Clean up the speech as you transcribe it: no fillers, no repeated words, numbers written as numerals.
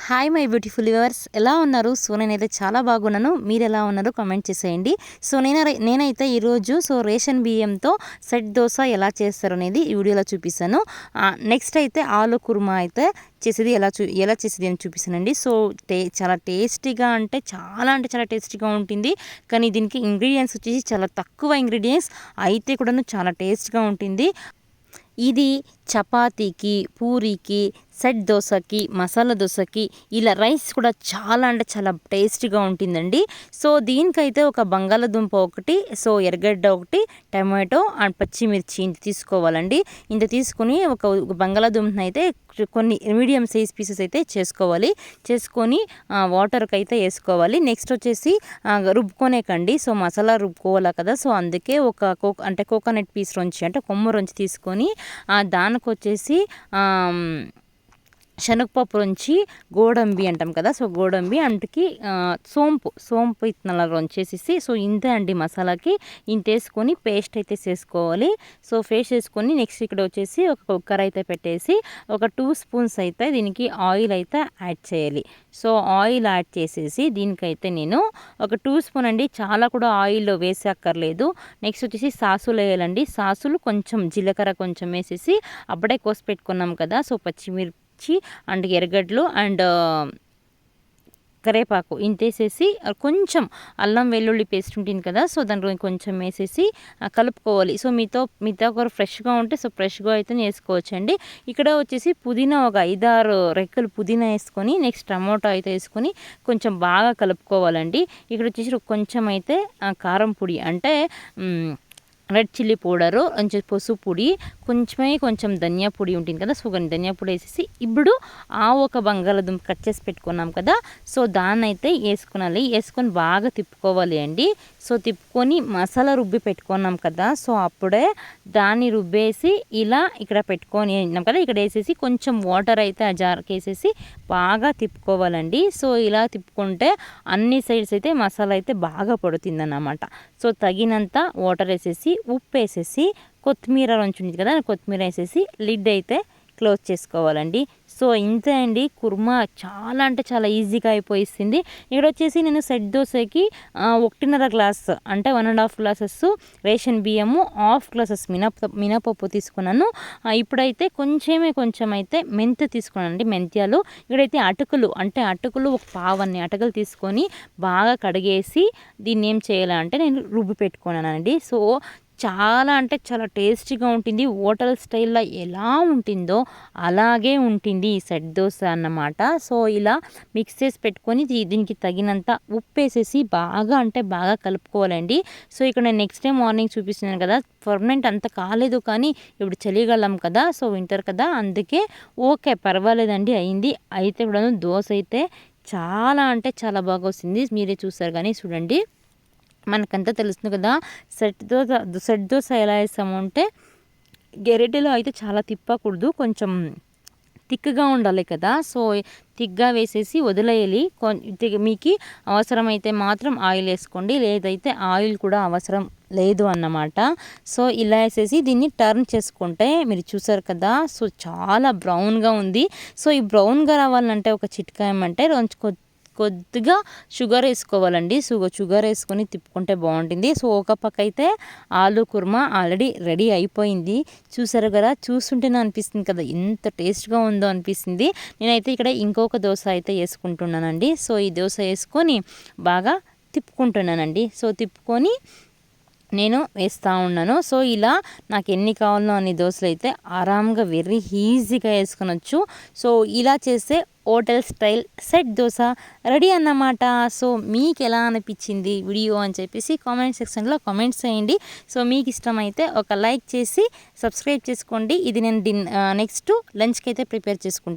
Hi my beautiful viewers, ఎలా ఉన్నారు? So నేనైతే చాలా బాగున్నాను. మీరు ఎలా ఉన్నారు కామెంట్ చేసేయండి. సో నేనైతే ఈరోజు రేషన్ బియ్యంతో సెట్ దోశ ఎలా చేస్తారు అనేది ఈ వీడియోలో చూపిస్తాను. నెక్స్ట్ అయితే ఆలు కుర్మా అయితే చేసేది ఎలా చేసేది అని చూపిస్తానండి. సో చాలా టేస్టీగా అంటే చాలా టేస్టీగా ఉంటుంది. కానీ దీనికి ఇంగ్రీడియంట్స్ వచ్చేసి చాలా తక్కువ ఇంగ్రీడియంట్స్ అయితే కూడాను చాలా టేస్ట్గా ఉంటుంది. ఇది చపాతీకి, పూరీకి, సెట్ దోశకి, మసాలా దోశకి, ఇలా రైస్ కూడా చాలా అంటే చాలా టేస్టీగా ఉంటుందండి. సో దీనికైతే ఒక బంగాళదుంప ఒకటి, సో ఎర్రగడ్డ ఒకటి, టమాటో అండ్ పచ్చిమిర్చి ఇంత తీసుకోవాలండి. ఇంత తీసుకొని ఒక బంగాళదుంపని అయితే కొన్ని మీడియం సైజ్ పీసెస్ అయితే చేసుకొని వాటర్కి అయితే వేసుకోవాలి. నెక్స్ట్ వచ్చేసి రుబ్బుకొనేకండి. సో మసాలా రుబ్బుకోవాలి కదా, సో అందుకే ఒక కోకోనట్ పీస్ అంటే కొమ్మ రుంచి తీసుకొని దానికి వచ్చేసి శనగపప్పు నుంచి గోడంబి అంటాం కదా, సో గోడంబి అంటుకి సోంపు ఇత్తనాల రొంచేసేసి, సో ఇంతే అండి మసాలాకి ఇంత వేసుకొని పేస్ట్ అయితే చేసుకోవాలి. సో పేస్ట్ చేసుకొని నెక్స్ట్ ఇక్కడ వచ్చేసి ఒక కుక్కర్ అయితే పెట్టేసి ఒక 2 స్పూన్స్ అయితే దీనికి ఆయిల్ అయితే యాడ్ చేయాలి. సో ఆయిల్ యాడ్ చేసేసి దీనికైతే నేను ఒక 2 స్పూన్ అండి, చాలా కూడా ఆయిల్ వేసేక్కర్లేదు. నెక్స్ట్ వచ్చేసి సాసులు వేయాలండి. సాసులు కొంచెం జీలకర్ర కొంచెం వేసేసి అప్పుడే కోసి పెట్టుకున్నాం కదా, సో పచ్చిమిర్చి అండ్ ఎర్రగడ్డలు అండ్ కరేపాకు ఇంతేసేసి కొంచెం అల్లం వెల్లుల్లి పేస్ట్ ఉంటుంది కదా, సో దాంట్లో కొంచెం వేసేసి కలుపుకోవాలి. సో మీతో ఒకరు ఫ్రెష్గా ఉంటే సో ఫ్రెష్గా అయితే వేసుకోవచ్చండి. ఇక్కడ వచ్చేసి పుదీనా ఒక 5-6 రెక్కలు పుదీనా వేసుకొని నెక్స్ట్ టమాటో అయితే వేసుకొని కొంచెం బాగా కలుపుకోవాలండి. ఇక్కడ వచ్చేసి కొంచెం అయితే కారం పొడి అంటే రెడ్ చిల్లీ పౌడరు, పసుపు పొడి, కొంచెం ధనియా పొడి ఉంటుంది కదా, సో ధనియా పొడి వేసేసి ఇప్పుడు ఒక బంగాళదుంప కట్ చేసి పెట్టుకున్నాం కదా, సో దాన్ని అయితే వేసుకొని బాగా తిప్పుకోవాలి అండి. సో తిప్పుకొని మసాలా రుబ్బి పెట్టుకున్నాం కదా, సో అప్పుడే దాన్ని రుబ్బేసి ఇలా ఇక్కడ పెట్టుకొని కదా, ఇక్కడ వేసేసి కొంచెం వాటర్ అయితే ఆ జార్కి వేసేసి బాగా తిప్పుకోవాలండి. సో ఇలా తిప్పుకుంటే అన్ని సైడ్స్ అయితే మసాలా అయితే బాగా పడుతుంది అన్నమాట. సో తగినంత వాటర్ వేసేసి ఉప్పు వేసేసి కొత్తిమీర ఉంటుంది కదా, కొత్తిమీర వేసేసి లిడ్ అయితే క్లోజ్ చేసుకోవాలండి. సో ఇంతే అండి, కుర్మా చాలా అంటే చాలా ఈజీగా అయిపోయిస్తుంది. ఇక్కడ వచ్చేసి నేను సెట్ దోశకి 1.5 గ్లాస్ అంటే 1.5 గ్లాసెస్ రేషన్ బియ్యము, 1/2 గ్లాసెస్ మినపప్పు తీసుకున్నాను. ఇప్పుడైతే కొంచెం అయితే మెంతి తీసుకున్నానండి, మెంత్యాలు. ఇక్కడైతే అటుకులు ఒక పావన్ని అటుకులు తీసుకొని బాగా కడిగేసి దీన్ని ఏం చేయాలంటే నేను రుబ్బి పెట్టుకున్నానండి. సో చాలా అంటే చాలా టేస్టీగా ఉంటుంది. హోటల్ స్టైల్లో ఎలా ఉంటుందో అలాగే ఉంటుంది ఈ సెట్ దోశ అన్నమాట. సో ఇలా మిక్స్ చేసి పెట్టుకొని దీనికి తగినంత ఉప్పు వేసేసి బాగా కలుపుకోవాలండి. సో ఇక్కడ నేను నెక్స్ట్ డే మార్నింగ్ చూపిస్తున్నాను కదా, పర్మనెంట్ అంత కాలేదు కానీ ఇప్పుడు చలికాలం కదా, సో వింటర్ కదా, అందుకే ఓకే పర్వాలేదండి అయింది. అయితే కూడా దోశ అయితే చాలా అంటే చాలా బాగా వస్తుంది. మీరే చూసారు కానీ చూడండి, మనకంతా తెలుస్తుంది కదా. సెట్ దోశ ఎలా వేస్తాము అంటే గెరిటెలో అయితే చాలా తిప్పకూడదు, కొంచెం థిక్గా ఉండాలి కదా, సో థిక్గా వేసేసి వదిలేయాలి. మీకు అవసరమైతే మాత్రం ఆయిల్ వేసుకోండి, లేదైతే ఆయిల్ కూడా అవసరం లేదు అన్నమాట. సో ఇలా వేసేసి దీన్ని టర్న్ చేసుకుంటే మీరు చూసారు కదా, సో చాలా బ్రౌన్గా ఉంది. సో ఈ బ్రౌన్గా రావాలంటే ఒక చిట్కా ఏమంటే కొద్దిగా షుగర్ వేసుకోవాలండి. షుగర్ వేసుకొని తిప్పుకుంటే బాగుంటుంది. సో ఒక పక్క అయితే ఆలు కుర్మా ఆల్రెడీ రెడీ అయిపోయింది. చూసారు కదా, చూస్తుంటేనే అనిపిస్తుంది కదా ఎంత టేస్ట్గా ఉందో అనిపిస్తుంది. నేనైతే ఇక్కడ ఇంకొక దోశ అయితే వేసుకుంటున్నానండి. సో ఈ దోశ వేసుకొని బాగా తిప్పుకుంటున్నానండి. సో తిప్పుకొని నేను వేస్తూ ఉన్నాను. సో ఇలా నాకు ఎన్ని కావాలో అన్ని దోశలు అయితే ఆరాంగా వెరీ ఈజీగా వేసుకొనొచ్చు. సో ఇలా చేస్తే hotel style set dosa ready అన్నమాట. సో మీకు ఎలా అనిపించింది వీడియో అని చెప్పేసి కామెంట్ సెక్షన్లో కామెంట్స్ చేయండి. సో మీకు ఇష్టమైతే ఒక లైక్ చేసి సబ్స్క్రైబ్ చేసుకోండి. ఇది నేను నెక్స్ట్ లంచ్కి అయితే ప్రిపేర్ చేసుకుంటాను.